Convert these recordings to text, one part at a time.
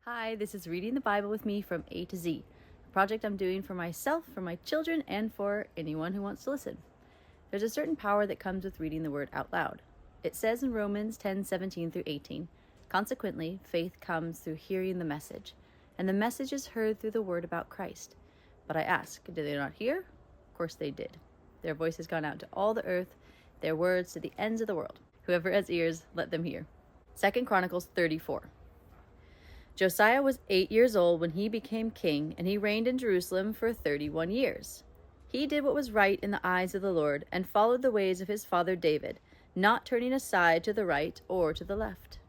Hi, this is Reading the Bible with me from A to Z, a project I'm doing for myself, for my children, and for anyone who wants to listen. There's a certain power that comes with reading the word out loud. It says in Romans 10:17 through 18, "Consequently, faith comes through hearing the message, and the message is heard through the word about Christ. But I ask, did they not hear? Of course they did. Their voice has gone out to all the earth, their words to the ends of the world. Whoever has ears, let them hear." 2 Chronicles 34. Josiah was 8 years old when he became king, and he reigned in Jerusalem for 31 years. He did what was right in the eyes of the Lord and followed the ways of his father David, not turning aside to the right or to the left.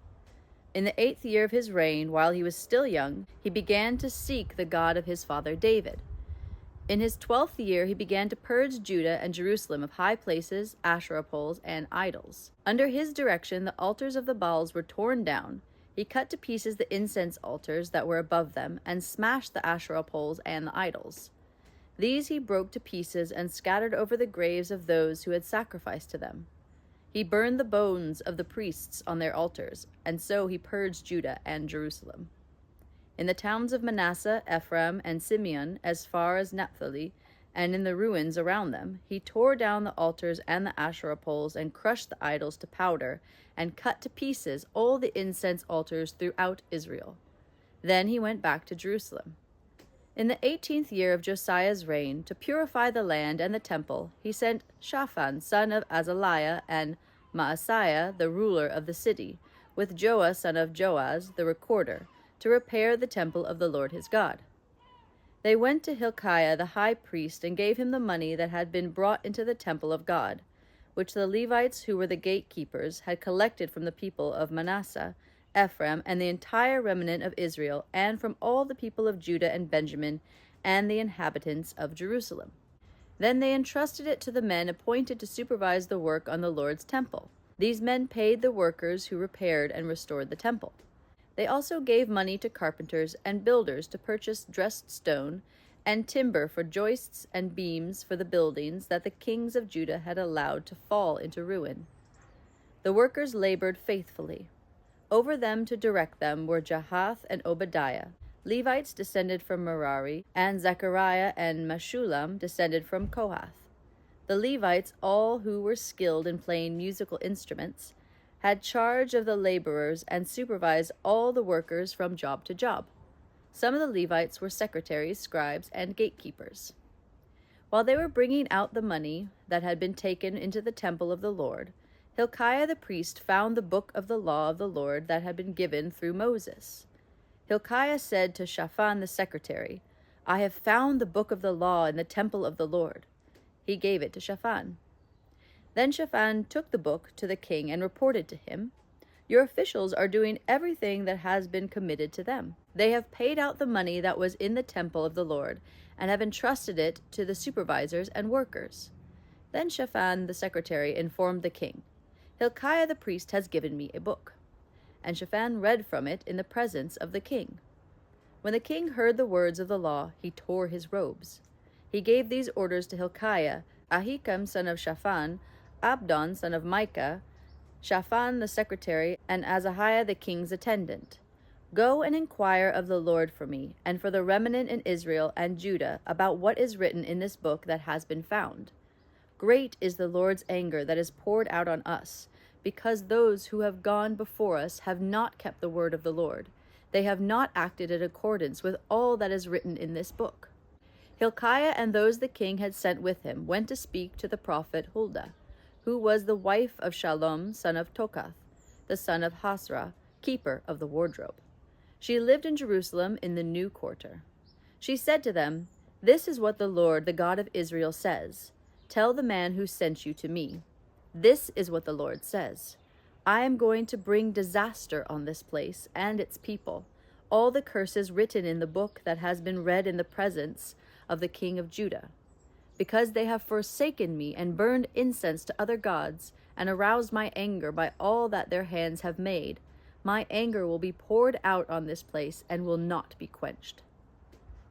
In the 8th year of his reign, while he was still young, he began to seek the God of his father David. In his 12th year, he began to purge Judah and Jerusalem of high places, Asherah poles, and idols. Under his direction, the altars of the Baals were torn down. He cut to pieces the incense altars that were above them and smashed the Asherah poles and the idols. These he broke to pieces and scattered over the graves of those who had sacrificed to them. He burned the bones of the priests on their altars, and so he purged Judah and Jerusalem. In the towns of Manasseh, Ephraim, and Simeon, as far as Naphtali, and in the ruins around them, he tore down the altars and the Asherah poles and crushed the idols to powder and cut to pieces all the incense altars throughout Israel. Then he went back to Jerusalem. In the 18th year of Josiah's reign, to purify the land and the temple, he sent Shaphan, son of Azaliah, and Maaseiah, the ruler of the city, with Joah, son of Joaz, the recorder, to repair the temple of the Lord his God. They went to Hilkiah the high priest and gave him the money that had been brought into the temple of God, which the Levites, who were the gatekeepers, had collected from the people of Manasseh, Ephraim, and the entire remnant of Israel, and from all the people of Judah and Benjamin, and the inhabitants of Jerusalem. Then they entrusted it to the men appointed to supervise the work on the Lord's temple. These men paid the workers who repaired and restored the temple. They also gave money to carpenters and builders to purchase dressed stone and timber for joists and beams for the buildings that the kings of Judah had allowed to fall into ruin. The workers labored faithfully. Over them to direct them were Jahath and Obadiah, Levites descended from Merari, and Zechariah and Meshullam descended from Kohath. The Levites, all who were skilled in playing musical instruments, had charge of the laborers and supervised all the workers from job to job. Some of the Levites were secretaries, scribes, and gatekeepers. While they were bringing out the money that had been taken into the temple of the Lord, Hilkiah the priest found the book of the law of the Lord that had been given through Moses. Hilkiah said to Shaphan the secretary, "I have found the book of the law in the temple of the Lord." He gave it to Shaphan. Then Shaphan took the book to the king and reported to him, "Your officials are doing everything that has been committed to them. They have paid out the money that was in the temple of the Lord and have entrusted it to the supervisors and workers." Then Shaphan the secretary informed the king, "Hilkiah the priest has given me a book." And Shaphan read from it in the presence of the king. When the king heard the words of the law, he tore his robes. He gave these orders to Hilkiah, Ahikam son of Shaphan, Abdon son of Micah, Shaphan the secretary, and Azahiah the king's attendant. "Go and inquire of the Lord for me, and for the remnant in Israel and Judah, about what is written in this book that has been found. Great is the Lord's anger that is poured out on us, because those who have gone before us have not kept the word of the Lord. They have not acted in accordance with all that is written in this book." Hilkiah and those the king had sent with him went to speak to the prophet Huldah, who was the wife of Shallum, son of Tokath, the son of Hasrah, keeper of the wardrobe. She lived in Jerusalem in the new quarter. She said to them, "This is what the Lord, the God of Israel, says. Tell the man who sent you to me. This is what the Lord says. I am going to bring disaster on this place and its people, all the curses written in the book that has been read in the presence of the king of Judah. Because they have forsaken me and burned incense to other gods and aroused my anger by all that their hands have made, my anger will be poured out on this place and will not be quenched.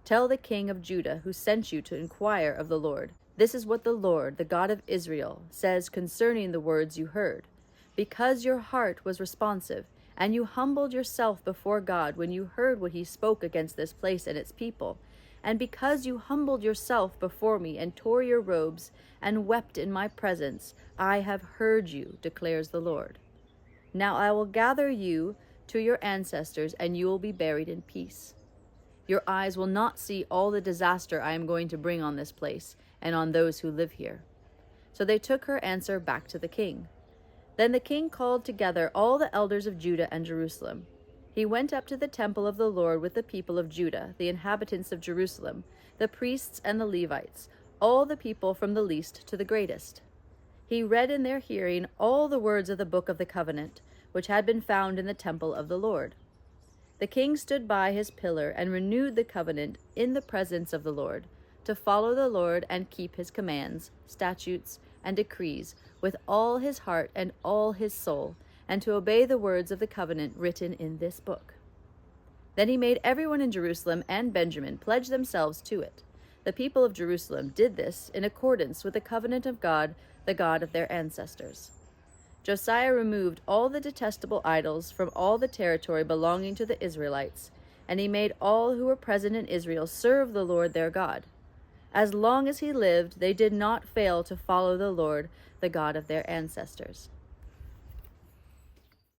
Tell the king of Judah who sent you to inquire of the Lord, this is what the Lord, the God of Israel, says concerning the words you heard. Because your heart was responsive And you humbled yourself before God when you heard what he spoke against this place and its people. And because you humbled yourself before me and tore your robes and wept in my presence, I have heard you, declares the Lord. Now I will gather you to your ancestors, and you will be buried in peace. Your eyes will not see all the disaster I am going to bring on this place and on those who live here. So they took her answer back to the king. Then the king called together all the elders of Judah and Jerusalem. He went up to the temple of the Lord with the people of Judah, the inhabitants of Jerusalem, the priests and the Levites, all the people from the least to the greatest. He read in their hearing all the words of the book of the covenant, which had been found in the temple of the Lord. The king stood by his pillar and renewed the covenant in the presence of the Lord, to follow the Lord and keep his commands, statutes, and decrees with all his heart and all his soul, and to obey the words of the covenant written in this book. Then he made everyone in Jerusalem and Benjamin pledge themselves to it. The people of Jerusalem did this in accordance with the covenant of God, the God of their ancestors. Josiah removed all the detestable idols from all the territory belonging to the Israelites, and he made all who were present in Israel serve the Lord their God. As long as he lived, they did not fail to follow the Lord, the God of their ancestors.